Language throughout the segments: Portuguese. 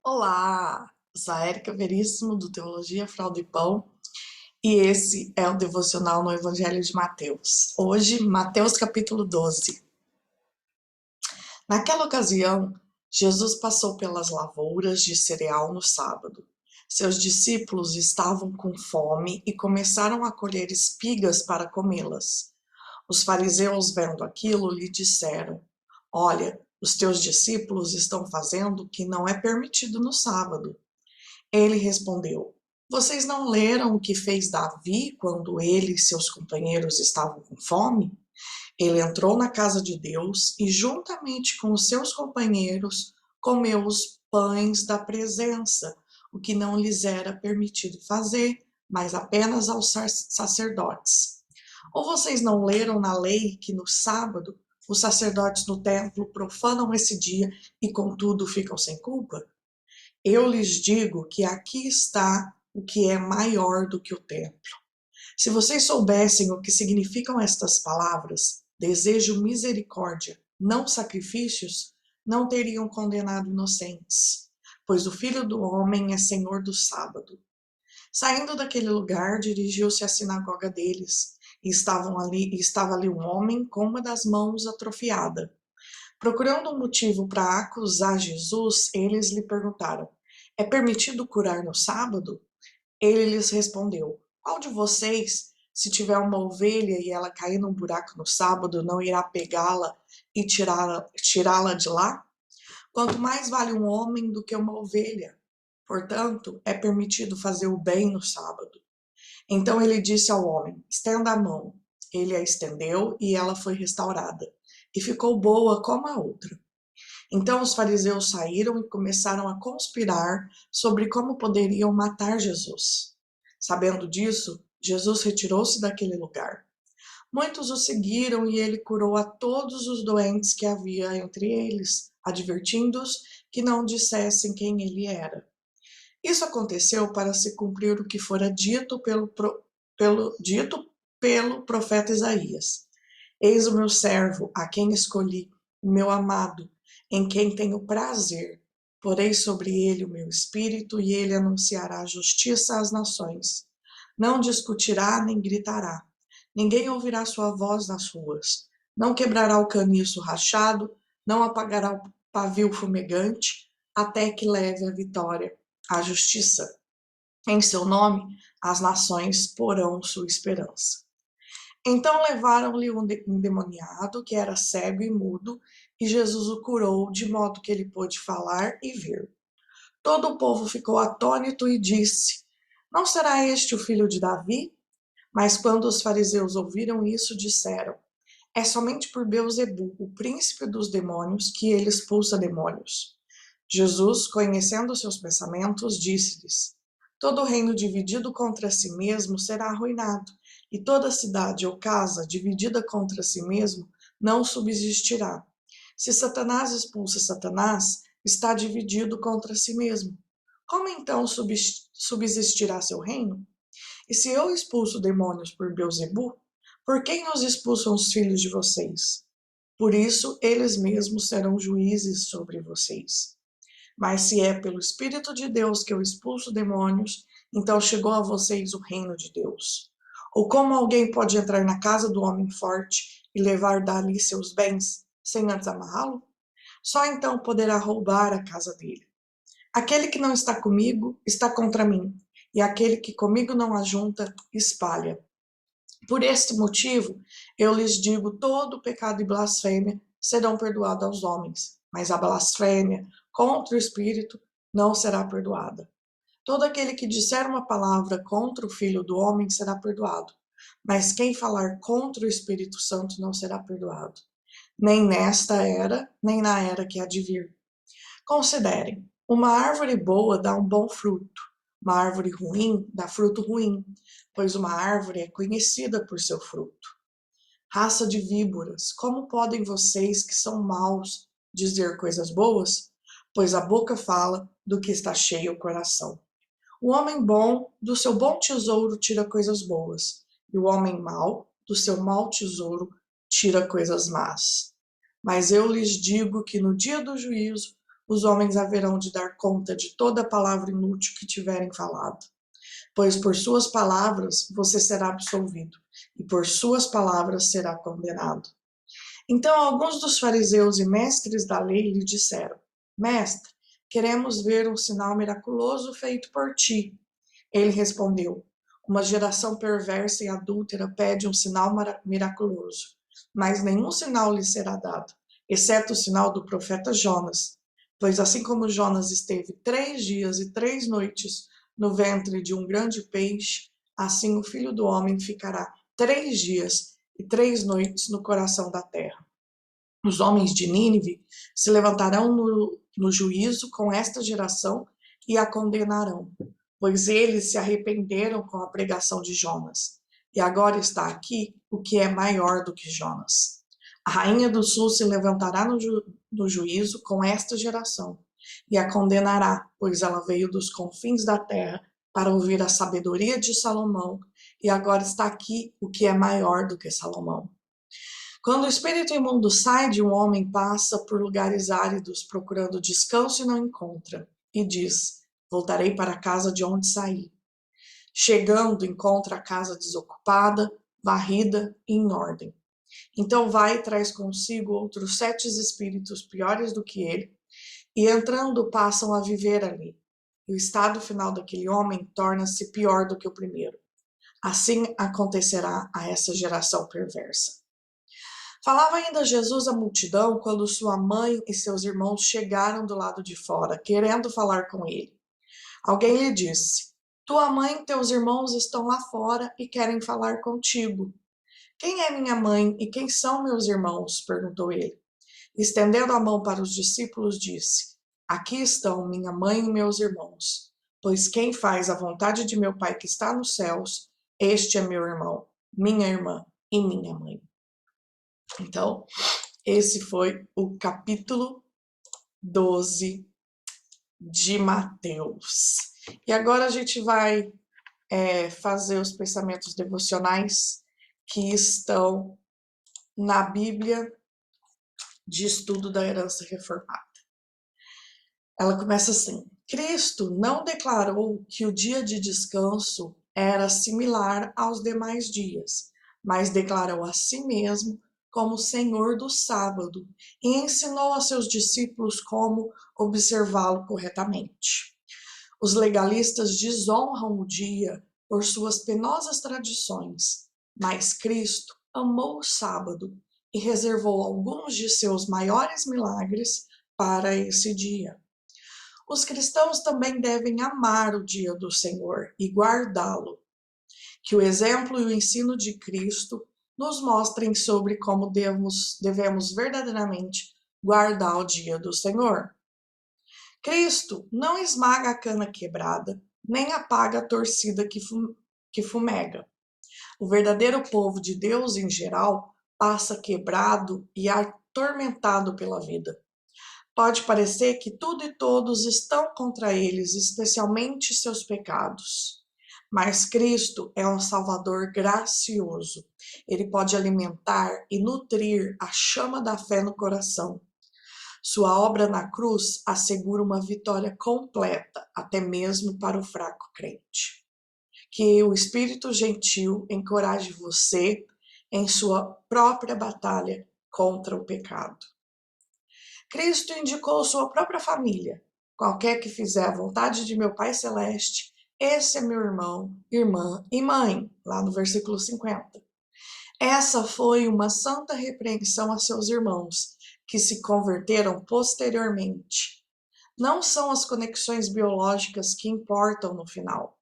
Olá, sou a Érica Veríssimo do Teologia Fralda e Pão e esse é o devocional no Evangelho de Mateus. Hoje, Mateus capítulo 12. Naquela ocasião, Jesus passou pelas lavouras de cereal no sábado. Seus discípulos estavam com fome e começaram a colher espigas para comê-las. Os fariseus, vendo aquilo, lhe disseram: Olha, os teus discípulos estão fazendo o que não é permitido no sábado. Ele respondeu: Vocês não leram o que fez Davi quando ele e seus companheiros estavam com fome? Ele entrou na casa de Deus e, juntamente com os seus companheiros, comeu os pães da presença, o que não lhes era permitido fazer, mas apenas aos sacerdotes. Ou vocês não leram na lei que no sábado os sacerdotes no templo profanam esse dia e, contudo, ficam sem culpa? Eu lhes digo que aqui está o que é maior do que o templo. Se vocês soubessem o que significam estas palavras, desejo misericórdia, não sacrifícios, não teriam condenado inocentes, pois o Filho do Homem é Senhor do sábado. Saindo daquele lugar, dirigiu-se à sinagoga deles, e estava ali um homem com uma das mãos atrofiada. Procurando um motivo para acusar Jesus, eles lhe perguntaram: É permitido curar no sábado? Ele lhes respondeu: Qual de vocês, se tiver uma ovelha e ela cair num buraco no sábado, não irá pegá-la e tirá-la de lá? Quanto mais vale um homem do que uma ovelha. Portanto, é permitido fazer o bem no sábado. Então ele disse ao homem: Estenda a mão. Ele a estendeu e ela foi restaurada, e ficou boa como a outra. Então os fariseus saíram e começaram a conspirar sobre como poderiam matar Jesus. Sabendo disso, Jesus retirou-se daquele lugar. Muitos o seguiram e ele curou a todos os doentes que havia entre eles, advertindo-os que não dissessem quem ele era. Isso aconteceu para se cumprir o que fora dito pelo profeta Isaías. Eis o meu servo, a quem escolhi, o meu amado, em quem tenho prazer. Porei sobre ele o meu espírito, e ele anunciará justiça às nações. Não discutirá nem gritará. Ninguém ouvirá sua voz nas ruas. Não quebrará o caniço rachado, não apagará o pavio fumegante, até que leve a vitória, a justiça. Em seu nome, as nações porão sua esperança. Então levaram-lhe um endemoniado, que era cego e mudo, e Jesus o curou, de modo que ele pôde falar e ver. Todo o povo ficou atônito e disse: Não será este o filho de Davi? Mas quando os fariseus ouviram isso, disseram: É somente por Beelzebu, o príncipe dos demônios, que ele expulsa demônios. Jesus, conhecendo seus pensamentos, disse-lhes: Todo reino dividido contra si mesmo será arruinado, e toda cidade ou casa dividida contra si mesmo não subsistirá. Se Satanás expulsa Satanás, está dividido contra si mesmo. Como então subsistirá seu reino? E se eu expulso demônios por Beelzebu, por quem nos expulsam os filhos de vocês? Por isso, eles mesmos serão juízes sobre vocês. Mas se é pelo Espírito de Deus que eu expulso demônios, então chegou a vocês o reino de Deus. Ou como alguém pode entrar na casa do homem forte e levar dali seus bens, sem antes amarrá-lo? Só então poderá roubar a casa dele. Aquele que não está comigo está contra mim, e aquele que comigo não ajunta, espalha. Por este motivo, eu lhes digo: todo pecado e blasfêmia serão perdoados aos homens, mas a blasfêmia contra o Espírito não será perdoada. Todo aquele que disser uma palavra contra o Filho do Homem será perdoado, mas quem falar contra o Espírito Santo não será perdoado, nem nesta era, nem na era que há de vir. Considerem: uma árvore boa dá um bom fruto, uma árvore ruim dá fruto ruim, pois uma árvore é conhecida por seu fruto. Raça de víboras, como podem vocês que são maus dizer coisas boas? Pois a boca fala do que está cheio o coração. O homem bom do seu bom tesouro tira coisas boas, e o homem mau do seu mau tesouro tira coisas más. Mas eu lhes digo que no dia do juízo os homens haverão de dar conta de toda palavra inútil que tiverem falado. Pois por suas palavras você será absolvido, e por suas palavras será condenado. Então alguns dos fariseus e mestres da lei lhe disseram: Mestre, queremos ver um sinal miraculoso feito por ti. Ele respondeu: Uma geração perversa e adúltera pede um sinal miraculoso, mas nenhum sinal lhe será dado, exceto o sinal do profeta Jonas. Pois assim como Jonas esteve 3 dias e 3 noites no ventre de um grande peixe, assim o Filho do Homem ficará 3 dias e 3 noites no coração da terra. Os homens de Nínive se levantarão no juízo com esta geração e a condenarão, pois eles se arrependeram com a pregação de Jonas. E agora está aqui o que é maior do que Jonas. A rainha do sul se levantará no juízo com esta geração e a condenará, pois ela veio dos confins da terra para ouvir a sabedoria de Salomão, e agora está aqui o que é maior do que Salomão. Quando o espírito imundo sai de um homem, passa por lugares áridos, procurando descanso e não encontra, e diz: Voltarei para a casa de onde saí. Chegando, encontra a casa desocupada, varrida e em ordem. Então vai e traz consigo outros 7 espíritos piores do que ele, e entrando passam a viver ali. E o estado final daquele homem torna-se pior do que o primeiro. Assim acontecerá a essa geração perversa. Falava ainda Jesus à multidão quando sua mãe e seus irmãos chegaram do lado de fora, querendo falar com ele. Alguém lhe disse: Tua mãe e teus irmãos estão lá fora e querem falar contigo. Quem é minha mãe e quem são meus irmãos? Perguntou ele. Estendendo a mão para os discípulos, disse: Aqui estão minha mãe e meus irmãos. Pois quem faz a vontade de meu Pai que está nos céus, este é meu irmão, minha irmã e minha mãe. Então, esse foi o capítulo 12 de Mateus. E agora a gente vai fazer os pensamentos devocionais que estão na Bíblia de Estudo da Herança Reformada. Ela começa assim: Cristo não declarou que o dia de descanso era similar aos demais dias, mas declarou a si mesmo como Senhor do sábado e ensinou a seus discípulos como observá-lo corretamente. Os legalistas desonram o dia por suas penosas tradições, mas Cristo amou o sábado e reservou alguns de seus maiores milagres para esse dia. Os cristãos também devem amar o dia do Senhor e guardá-lo. Que o exemplo e o ensino de Cristo nos mostrem sobre como devemos verdadeiramente guardar o dia do Senhor. Cristo não esmaga a cana quebrada, nem apaga a torcida que fumega. O verdadeiro povo de Deus, em geral, passa quebrado e atormentado pela vida. Pode parecer que tudo e todos estão contra eles, especialmente seus pecados. Mas Cristo é um Salvador gracioso. Ele pode alimentar e nutrir a chama da fé no coração. Sua obra na cruz assegura uma vitória completa, até mesmo para o fraco crente. Que o Espírito gentil encoraje você em sua própria batalha contra o pecado. Cristo indicou sua própria família. Qualquer que fizer a vontade de meu Pai Celeste, esse é meu irmão, irmã e mãe, lá no versículo 50. Essa foi uma santa repreensão a seus irmãos, que se converteram posteriormente. Não são as conexões biológicas que importam no final.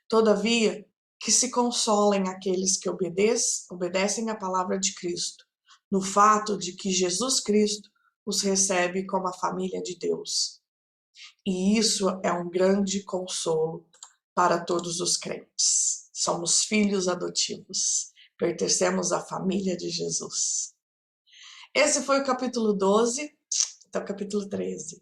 Todavia, que se consolem aqueles que obedecem à palavra de Cristo, no fato de que Jesus Cristo os recebe como a família de Deus. E isso é um grande consolo para todos os crentes. Somos filhos adotivos, pertencemos à família de Jesus. Esse foi o capítulo 12, até o capítulo 13.